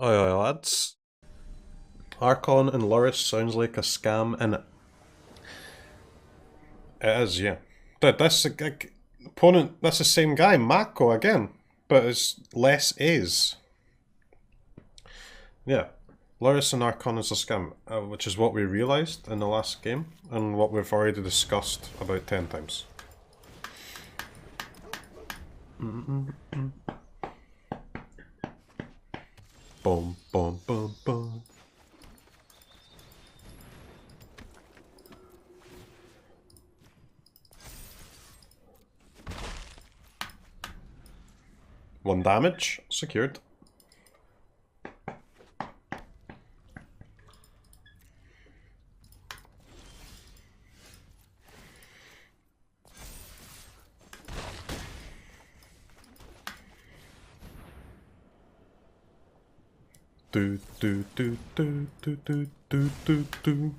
Oi, lads. Archon and Loris sounds like a scam, and it is, yeah. Dude, that's opponent. That's the same guy, Mako again, but it's less A's. Yeah, Loris and Archon is a scam, which is what we realized in the last game, and what we've already discussed about 10 times. Boom, boom, boom, boom. One damage, secured. Do do do do do do do do do.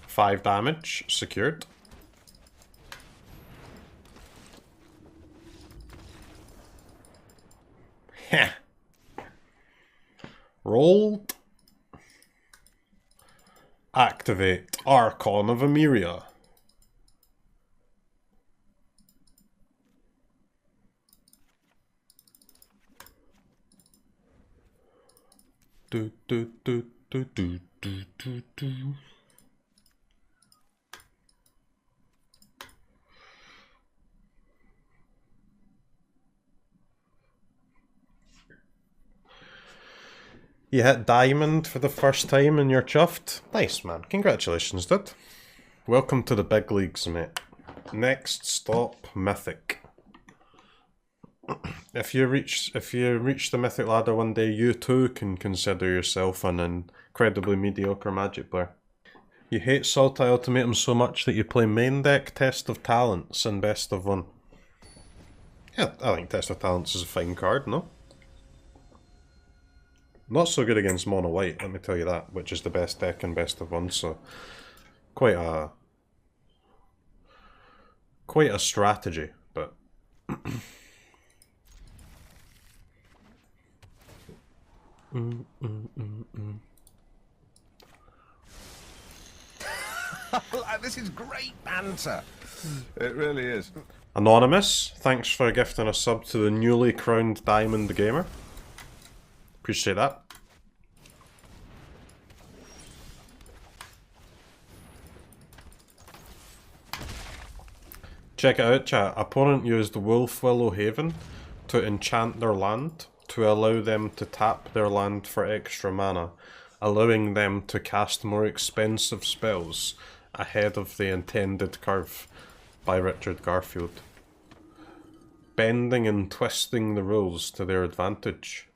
Five damage, secured. Heh. Rolled. Activate Archon of Emeria. Do do do do do do do do. You hit diamond for the first time and you're chuffed? Nice, man. Congratulations, dude. Welcome to the big leagues, mate. Next stop, Mythic. If you reach the Mythic ladder one day, you too can consider yourself an incredibly mediocre Magic player. You hate Sultai Ultimatum so much that you play main deck Test of Talents and Best of One. Yeah, I think Test of Talents is a fine card, no? Not so good against mono white, let me tell you that, which is the best deck in Best of One, so quite a strategy, but This is great banter. It really is. Anonymous, thanks for gifting a sub to the newly crowned Diamond Gamer. Appreciate that. Check it out, chat. Opponent used Wolfwillow Haven to enchant their land to allow them to tap their land for extra mana, allowing them to cast more expensive spells ahead of the intended curve by Richard Garfield. Bending and twisting the rules to their advantage.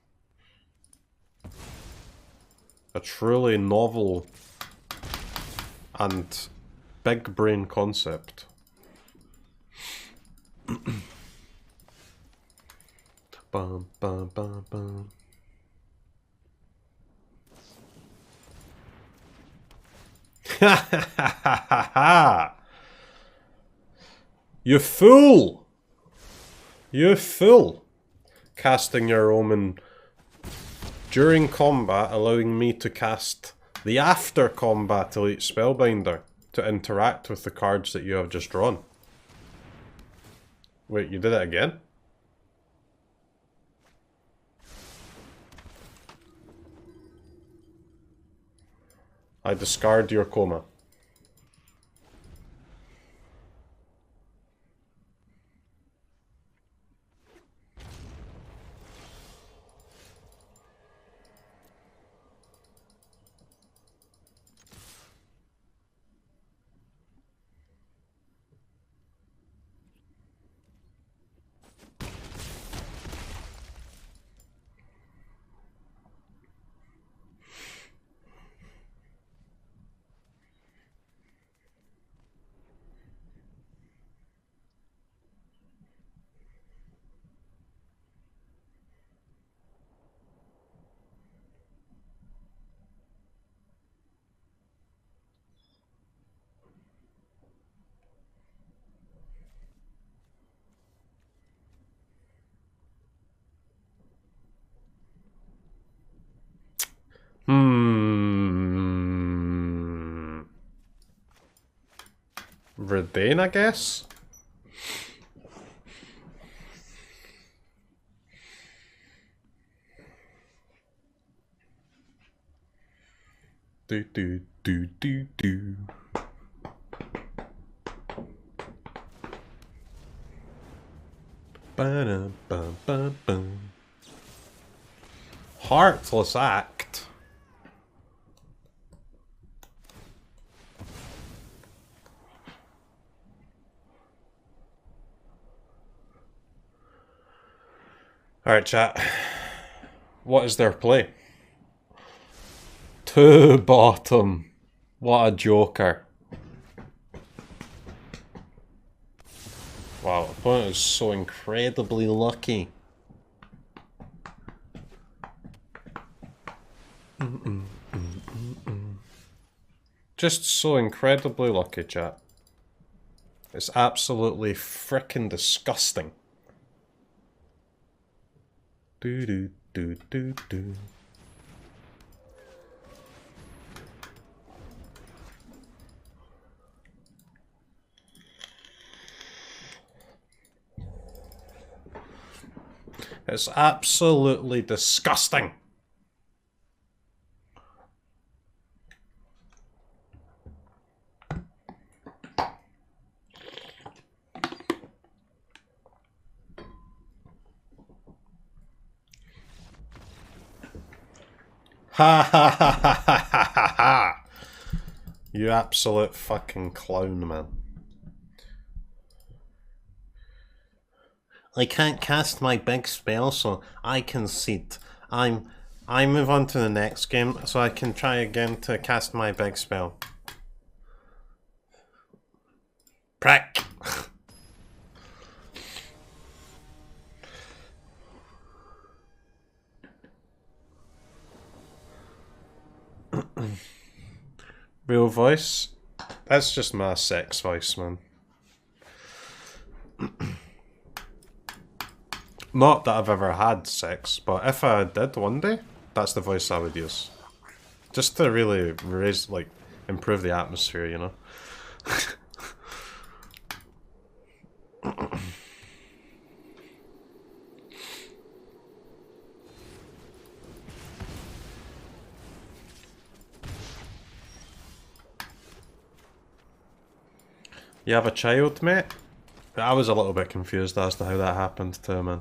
A truly novel and big brain concept. Bum, bum, bum, bum. You fool! You fool! Casting your Omen during combat, allowing me to cast the after combat Elite Spellbinder to interact with the cards that you have just drawn. Wait, you did it again? I discard your coma. Redane, I guess? Do do do do do. Ba-dum-bum-bum-bum. Heartless act. Alright, chat. What is their play? 2 bottom. What a joker. Wow, opponent is so incredibly lucky. Just so incredibly lucky, chat. It's absolutely frickin' disgusting. Do do do do do. It's absolutely disgusting. Ha ha ha ha ha ha ha! You absolute fucking clown, man. I can't cast my big spell, so I concede. I move on to the next game, so I can try again to cast my big spell. Prack! Real voice? That's just my sex voice, man. Not that I've ever had sex, but if I did one day, that's the voice I would use. Just to really raise, like, improve the atmosphere, you know? You have a child, mate? I was a little bit confused as to how that happened too, man.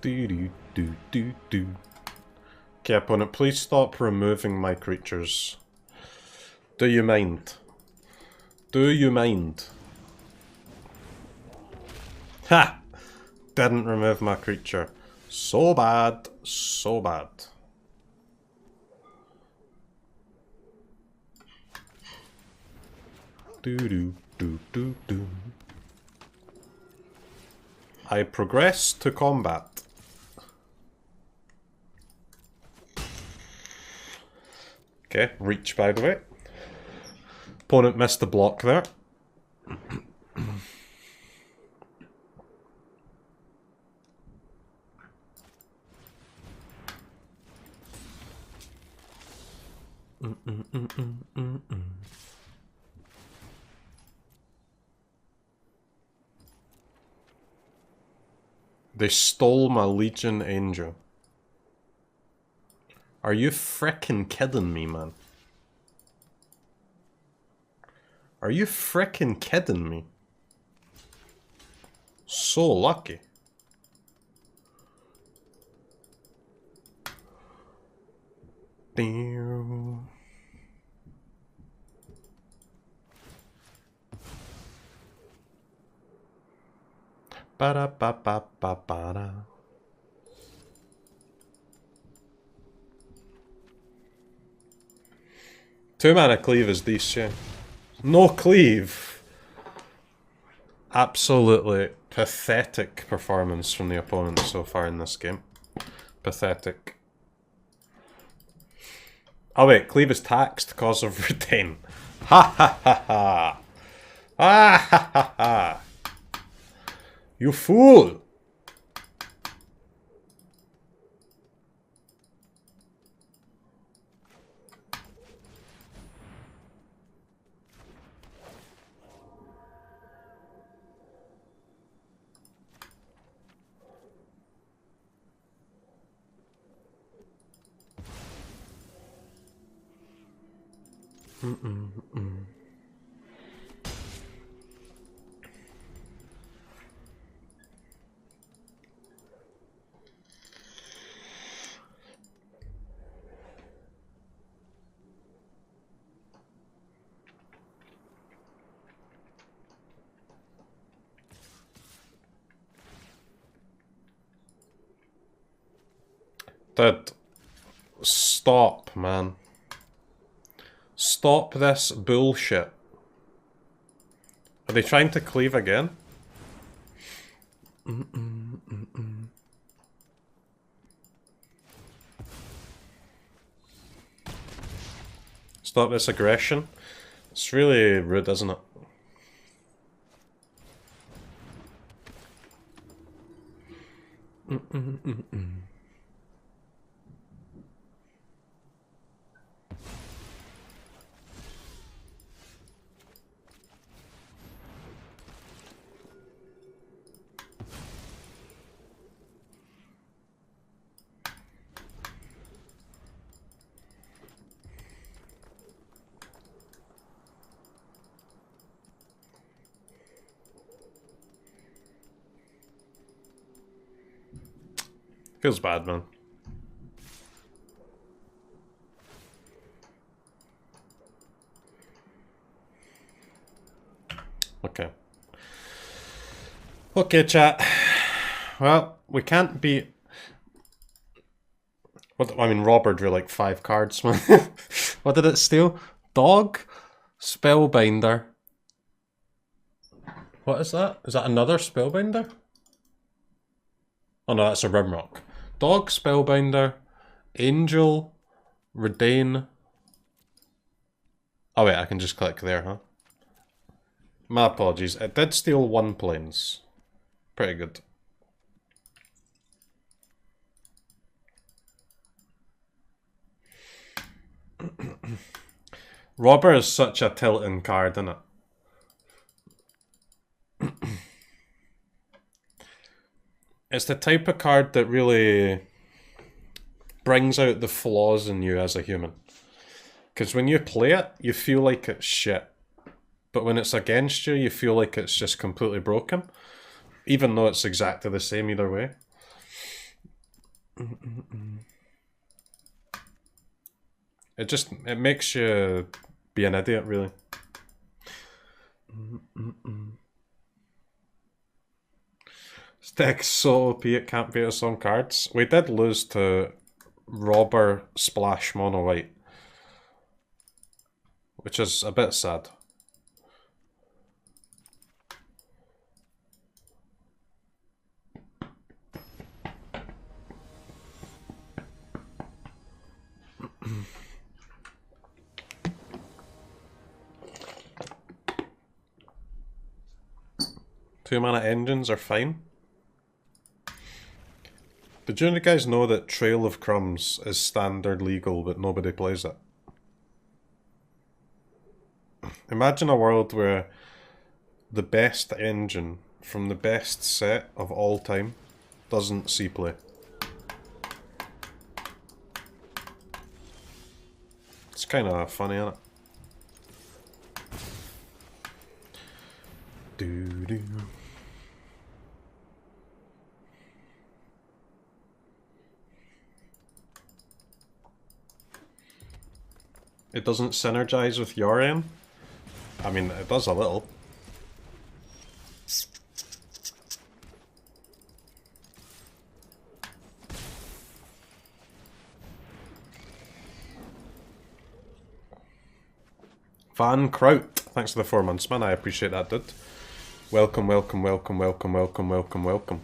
Do do do do do. Okay, opponent, please stop removing my creatures. Do you mind? Do you mind? Ha! Didn't remove my creature. So bad, so bad. Do do do do do. I progress to combat. Okay, reach by the way. Opponent missed the block there. They stole my Legion Angel. Are you frickin' kidding me, man? Are you frickin' kidding me? So lucky. Damn. Ba-da-ba-ba-ba-ba-da. Two mana cleave is decent. No cleave. Absolutely pathetic performance from the opponent so far in this game. Pathetic. Oh wait, cleave is taxed cause of retain. Ha ha ha ha! Ah ha ha ha! You fool! Dude, stop, man. Stop this bullshit. Are they trying to cleave again? Stop this aggression. It's really rude, isn't it? Feels bad, man. Okay. Okay, chat. Well, we can't beat... What, I mean, Robert drew like 5 cards, man. What did it steal? Dog? Spellbinder. What is that? Is that another Spellbinder? Oh no, that's a Rimrock. Dog, Spellbinder, Angel, Redain. Oh wait, I can just click there, huh? My apologies. It did steal 1 planes. Pretty good. Robber is such a tilting card, isn't it? It's the type of card that really brings out the flaws in you as a human. Because when you play it, you feel like it's shit. But when it's against you, you feel like it's just completely broken. Even though it's exactly the same either way. It makes you be an idiot, really. This deck's so OP it can't beat us on cards. We did lose to Robber Splash Mono White, which is a bit sad. Two-mana engines are fine. Did you guys know that Trail of Crumbs is standard legal but nobody plays it? Imagine a world where the best engine from the best set of all time doesn't see play. It's kind of funny, isn't it? Doo-doo. It doesn't synergize with your aim? I mean, it does a little. Van Kraut, thanks for the 4 months, man. I appreciate that, dude. Welcome, welcome, welcome, welcome, welcome, welcome, welcome.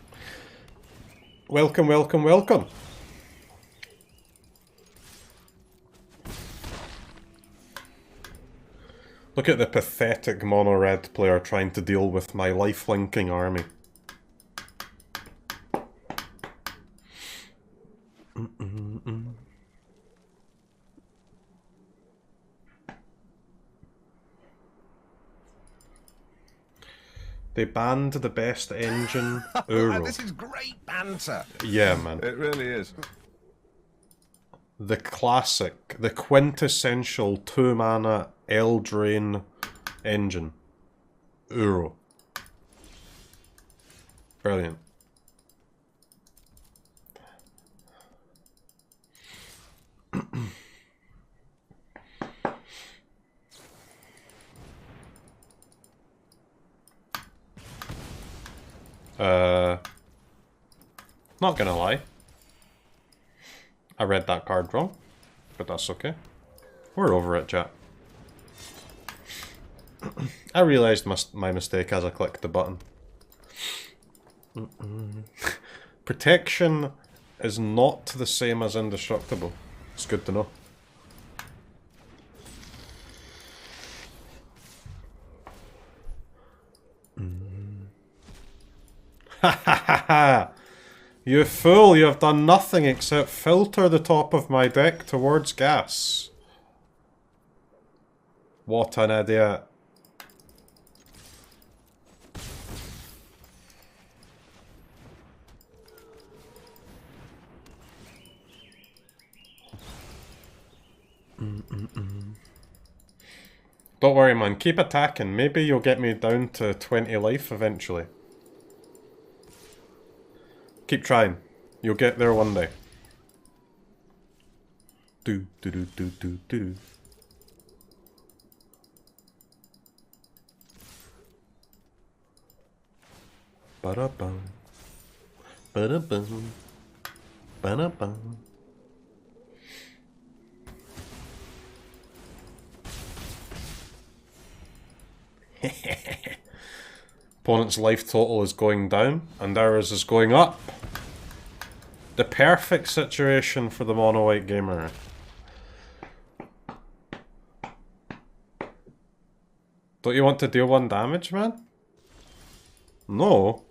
Welcome, welcome, welcome. Look at the pathetic mono-red player trying to deal with my life-linking army. They banned the best engine, Euro. This is great banter. Yeah, man. It really is. The classic, the quintessential 2-mana Eldraine engine. Euro. Brilliant. Not gonna lie. I read that card wrong, but that's okay. We're over it, chat. I realised my mistake as I clicked the button. Protection is not the same as indestructible. It's good to know. Ha ha ha ha! You fool, you have done nothing except filter the top of my deck towards gas. What an idiot. Don't worry, man, keep attacking. Maybe you'll get me down to 20 life eventually. Keep trying. You'll get there one day. Do do do do do do. Ba-da-bum. Ba-da-bum. Ba-da-bum. Opponent's life total is going down, and ours is going up. The perfect situation for the mono-white gamer. Don't you want to deal 1 damage, man? No.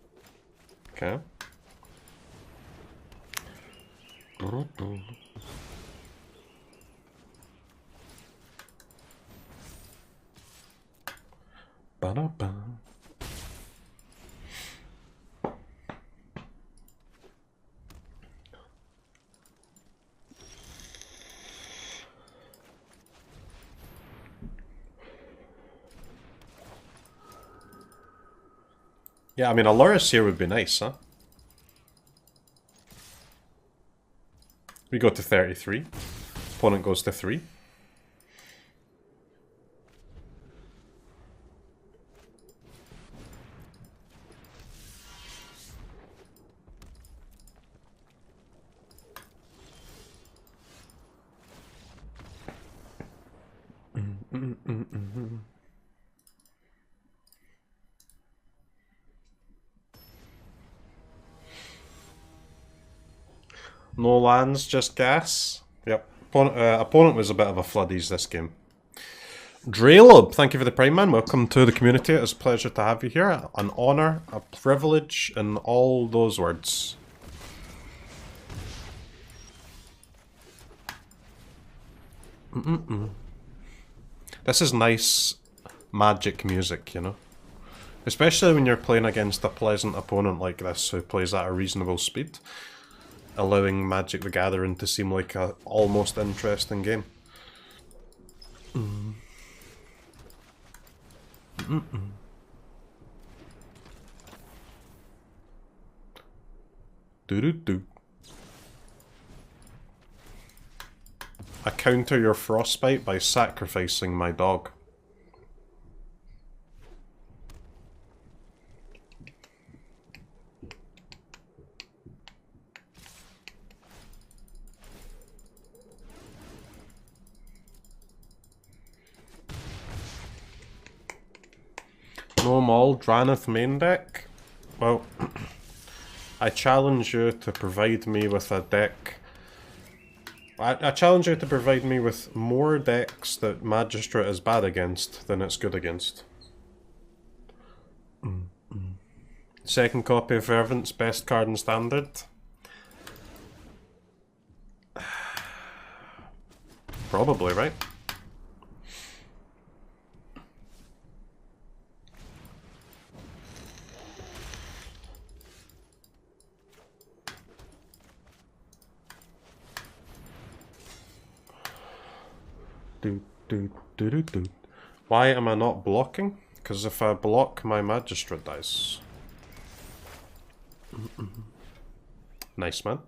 Okay. Ba-da-ba. Yeah, I mean, a Lurrus here would be nice, huh? We go to 33. Opponent goes to 3. No lands, just gas. Yep. Opponent was a bit of a floodies this game. Draylob, thank you for the Prime, man. Welcome to the community. It's a pleasure to have you here. An honour, a privilege, and all those words. This is nice magic music, you know? Especially when you're playing against a pleasant opponent like this who plays at a reasonable speed, allowing Magic the Gathering to seem like a almost interesting game. Do-do-do. I counter your frostbite by sacrificing my dog. No Maul, Drannith main deck? Well, I challenge you to provide me with a deck I challenge you to provide me with more decks that Magistrate is bad against than it's good against. Second copy of Fervent's best card in Standard. Probably, right? Why am I not blocking? Because if I block, my Magistrate dies. Nice, man.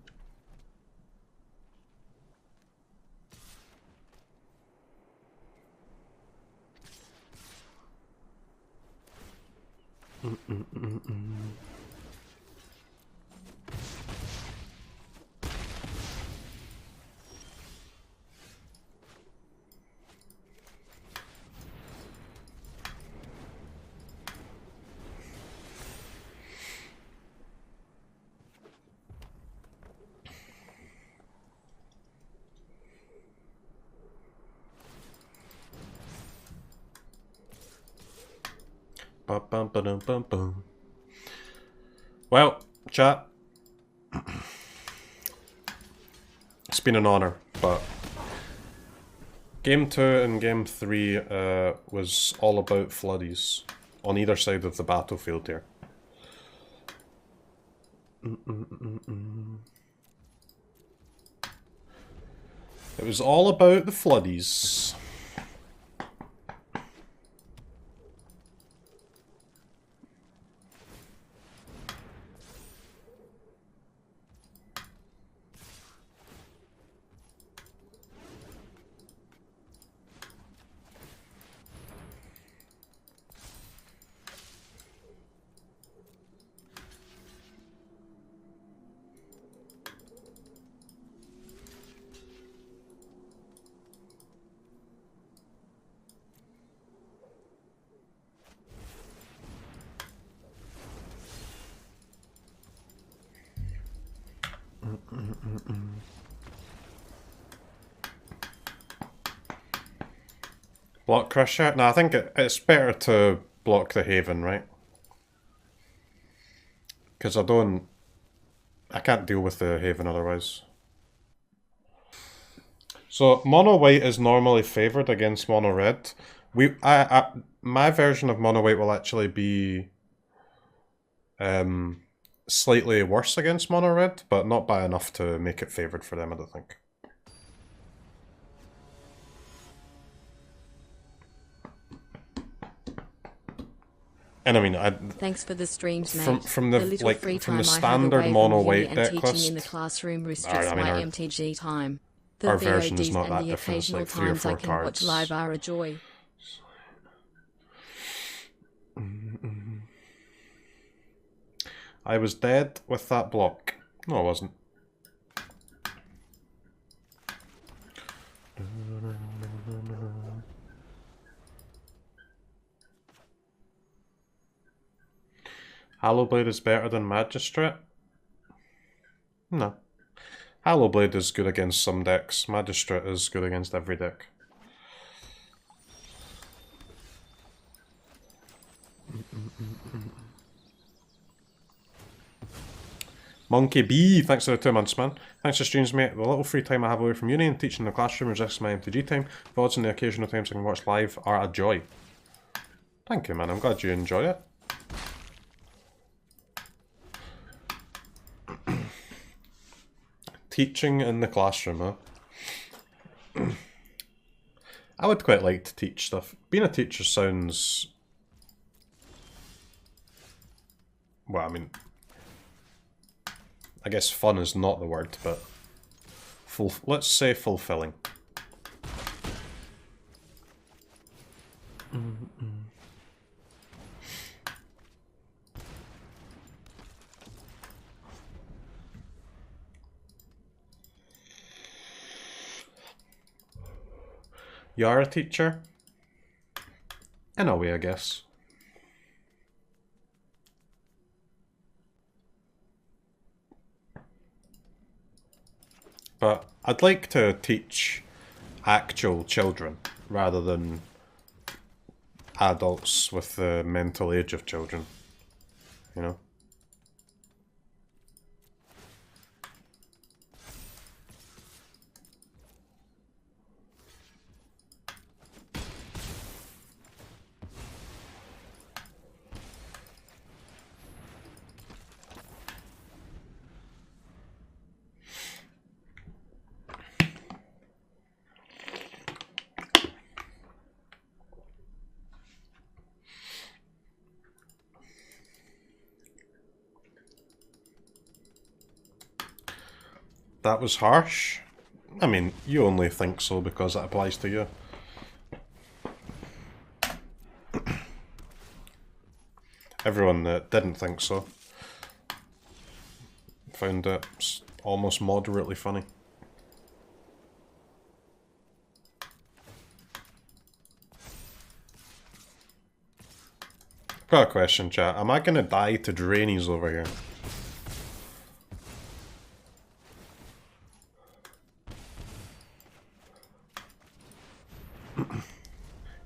Well, chat. It's been an honour, but Game 2 and Game 3 was all about floodies on either side of the battlefield here. It was all about the floodies. Block Crusher? No, I think it's better to block the Haven, right? Because I can't deal with the Haven otherwise. So, Mono White is normally favoured against Mono Red. My version of Mono White will actually be slightly worse against Mono Red, but not by enough to make it favoured for them, I don't think. And I mean, thanks for the streams, mate. From the standard Mono White deck list. In the classroom restricts my MTG time. The our version is VODs not that and the different. It's occasional like 3 or times 4 I can cards. watch live are a joy. I was dead with that block. No, I wasn't. Hallowblade is better than Magistrate? No. Hallowblade is good against some decks. Magistrate is good against every deck. Monkey B, thanks for the 2 months, man. Thanks for streams, mate. The little free time I have away from uni and teaching in the classroom resists my MTG time. VODs and the occasional times I can watch live are a joy. Thank you, man. I'm glad you enjoy it. Teaching in the classroom, huh? I would quite like to teach stuff. Being a teacher sounds... Well, I mean... I guess fun is not the word, but... let's say fulfilling. You are a teacher? In a way, I guess. But I'd like to teach actual children rather than adults with the mental age of children, you know? That was harsh. I mean, you only think so because it applies to you. Everyone that didn't think so found it almost moderately funny. Got a question, chat. Am I gonna die to drainies over here?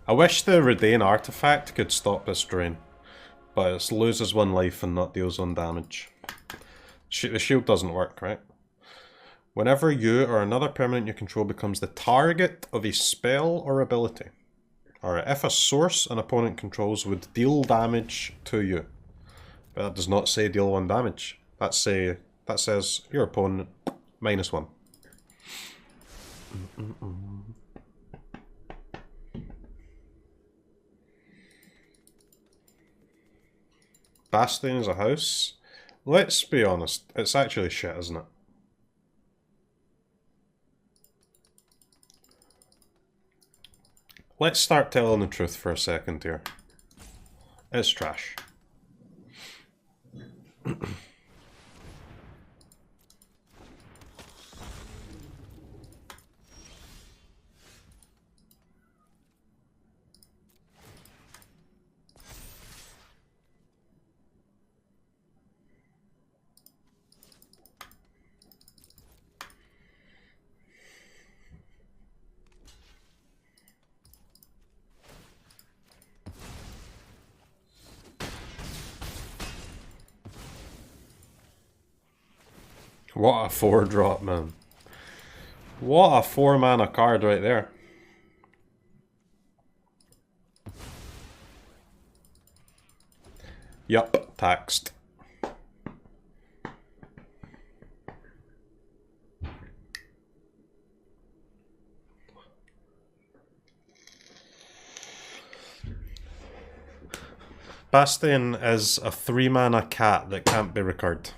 I wish the Redain artifact could stop this drain, but it loses 1 life and not deals 1 damage. The shield doesn't work, right? Whenever you or another permanent you control becomes the target of a spell or ability. Alright, if a source an opponent controls would deal damage to you. But that does not say deal 1 damage. That says your opponent -1. Bastion is a house? Let's be honest, it's actually shit, isn't it? Let's start telling the truth for a second here. It's trash. What a 4-drop, man. What a 4-mana card right there. Yup, taxed. Bastion is a 3-mana cat that can't be recurred.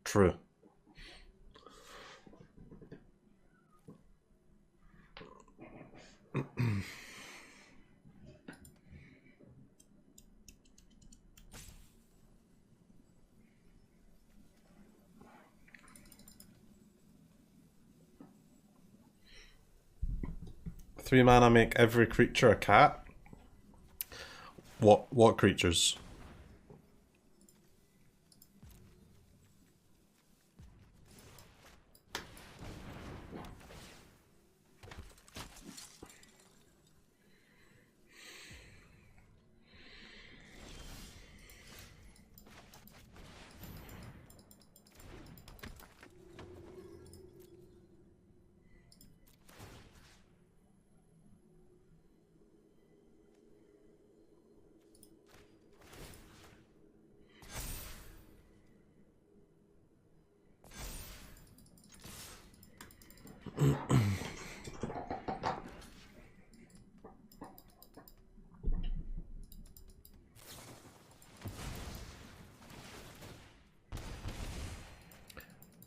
True. Three mana make every creature a cat? What creatures?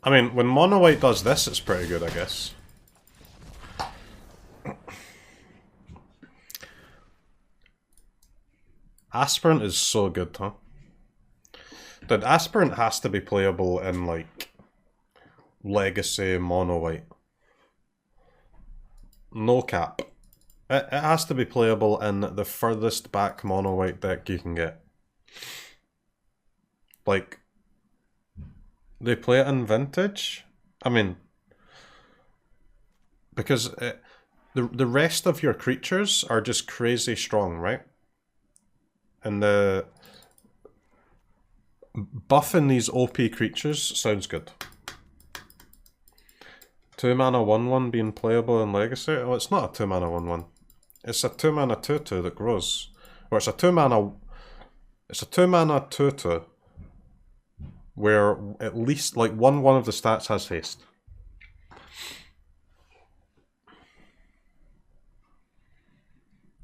I mean, when Mono White does this, it's pretty good, I guess. Aspirant is so good, huh? Dude, Aspirant has to be playable in, like, Legacy Mono White. No cap. It has to be playable in the furthest back Mono White deck you can get. Like, they play it in Vintage? I mean, because the rest of your creatures are just crazy strong, right? And the buffing these OP creatures sounds good. 2 mana 1/1 being playable in Legacy? Oh, it's not a 2 mana 1/1. It's a 2 mana 2/2 that grows. Or it's a 2 mana. It's a 2 mana 2/2 where at least like one of the stats has haste.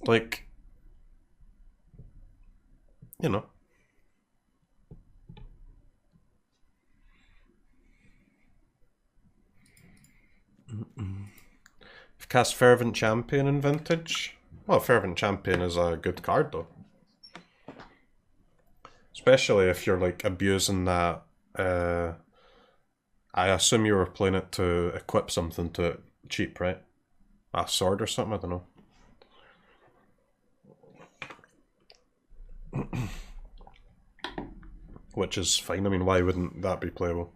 Like, you know. You've cast Fervent Champion in Vintage. Well, Fervent Champion is a good card though. Especially if you're like abusing that. I assume you were playing it to equip something to it cheap, right? A sword or something, I don't know. Which is fine, I mean, why wouldn't that be playable?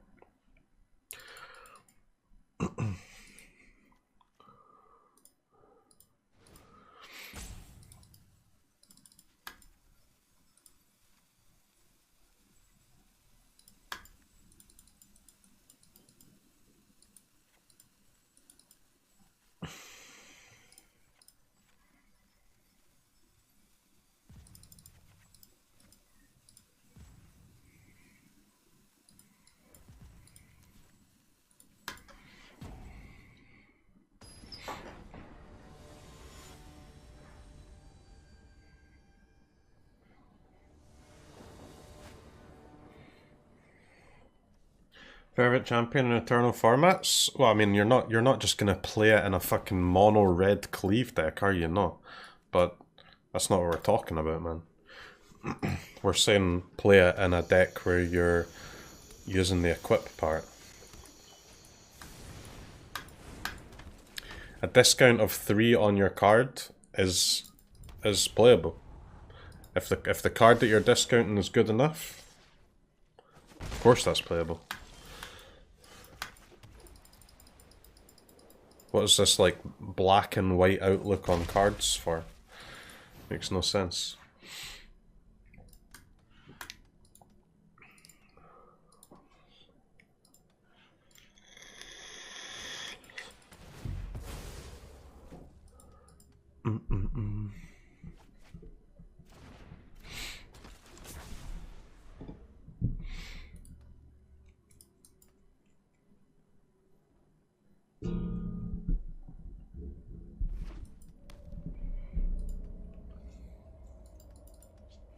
Favorite champion in Eternal formats? Well, I mean, you're not just gonna play it in a fucking mono red cleave deck, are you? No, but that's not what we're talking about, man. We're saying play it in a deck where you're using the equip part. A discount of 3 on your card is playable. If the card that you're discounting is good enough, of course that's playable. What is this, like, black and white outlook on cards for? Makes no sense.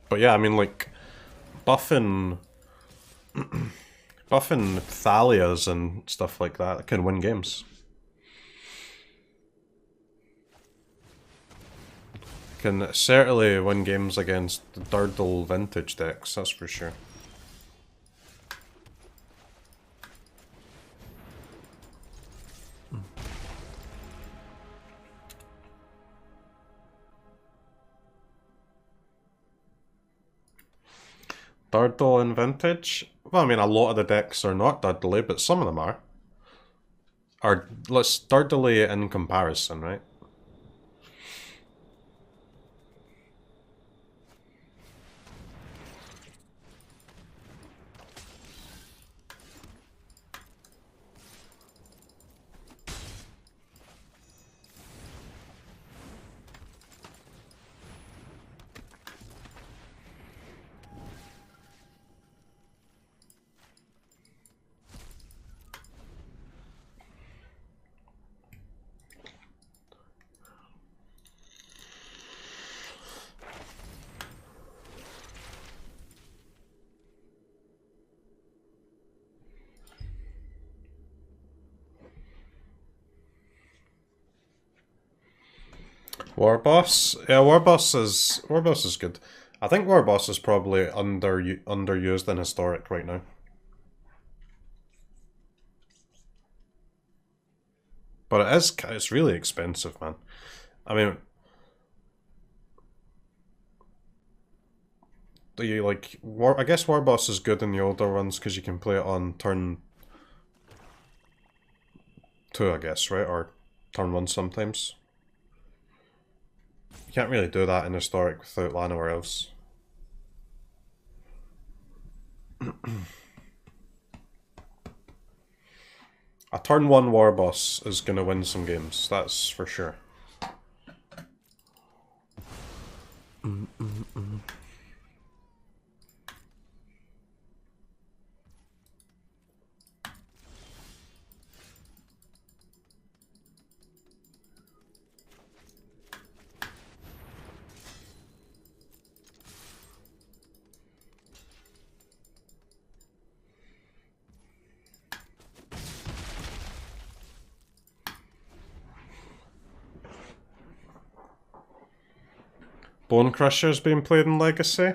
But yeah, I mean, like, buffing Thalias and stuff like that can win games. Can certainly win games against the Durdle vintage decks, that's for sure. Durdle in vintage? Well, I mean, a lot of the decks are not Durdle, but some of them are. Let's Durdle in comparison, right? Warboss? Yeah, Warboss is good. I think Warboss is probably underused in Historic right now. But it's really expensive, man. I mean, I guess Warboss is good in the older ones because you can play it on turn 2, I guess, right? Or turn 1 sometimes. You can't really do that in Historic without Llanowar Elves. A turn 1 war boss is going to win some games, that's for sure. Bone Crusher's being played in Legacy.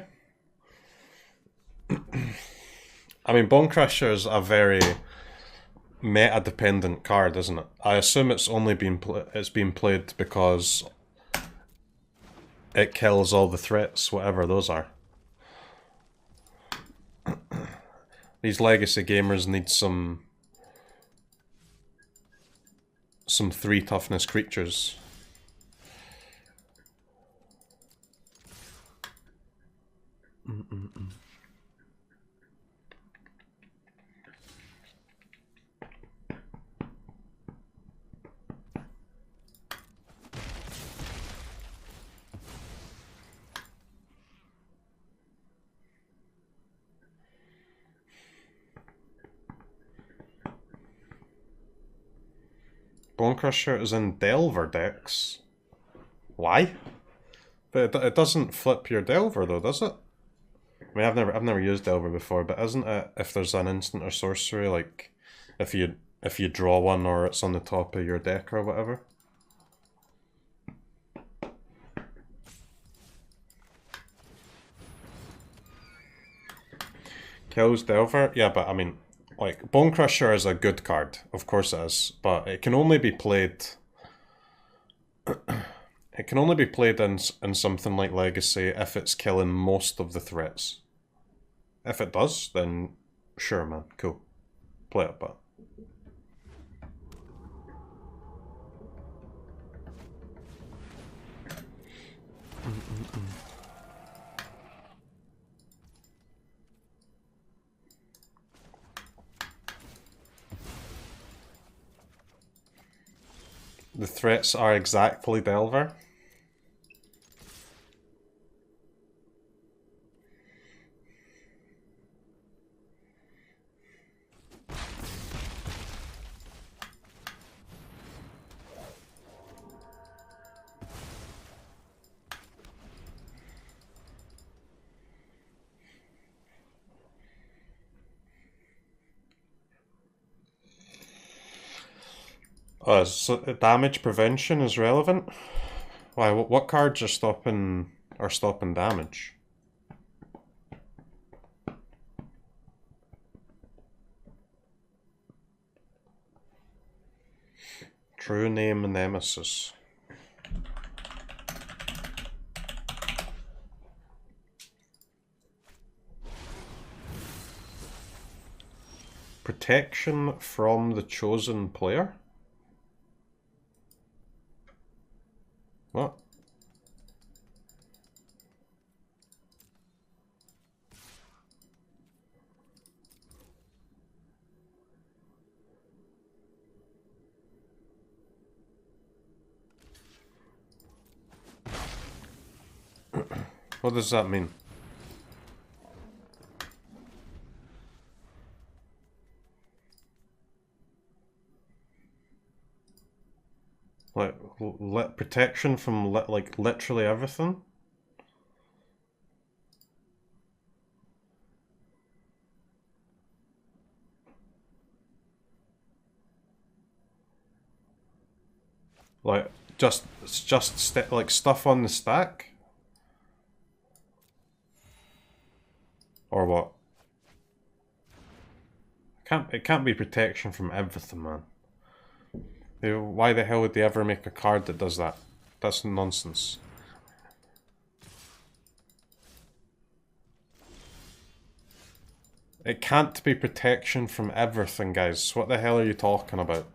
I mean, Bone Crusher's a very meta-dependent card, isn't it? I assume it's only been being played because it kills all the threats, whatever those are. These Legacy gamers need some 3 toughness creatures. Bone Crusher is in Delver decks. Why? But it doesn't flip your Delver though, does it? I mean, I've never used Delver before, but isn't it if there's an instant or sorcery, like if you draw one or it's on the top of your deck or whatever? Kills Delver? Yeah, but I mean, like, Bone Crusher is a good card, of course it is, but it can only be played... it can only be played in something like Legacy if it's killing most of the threats. If it does, then sure man, cool. Play it, but... The threats are exactly Delver. Oh, so damage prevention is relevant? Why? What cards are stopping damage? True Name Nemesis. Protection from the chosen player? What? What does that mean? Like, protection from like literally everything? Like, just like stuff on the stack? Or what? It can't be protection from everything, man. Why the hell would they ever make a card that does that? That's nonsense. It can't be protection from everything, guys. What the hell are you talking about?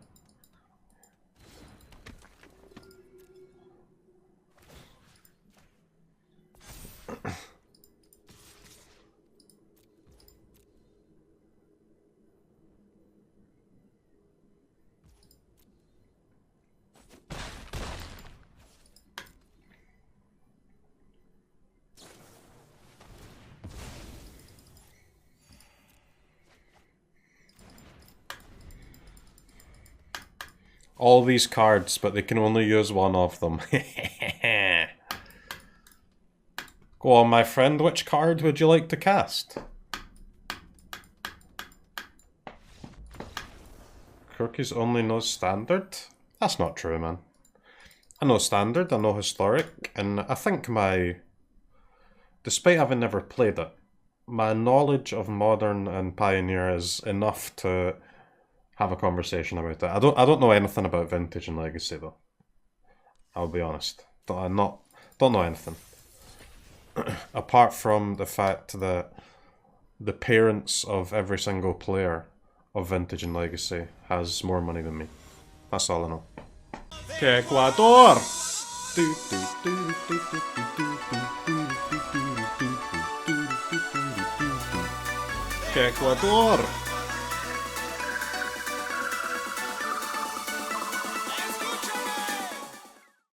all these cards, but they can only use one of them. Go on, my friend, which card would you like to cast? CROKEYZ only knows Standard? That's not true, man. I know Standard, I know Historic, and I think despite having never played it, my knowledge of Modern and Pioneer is enough to have a conversation about it. I don't know anything about Vintage and Legacy, though. I'll be honest. Don't know anything. Apart from the fact that the parents of every single player of Vintage and Legacy has more money than me. That's all I know. Que Ecuador! Que Ecuador!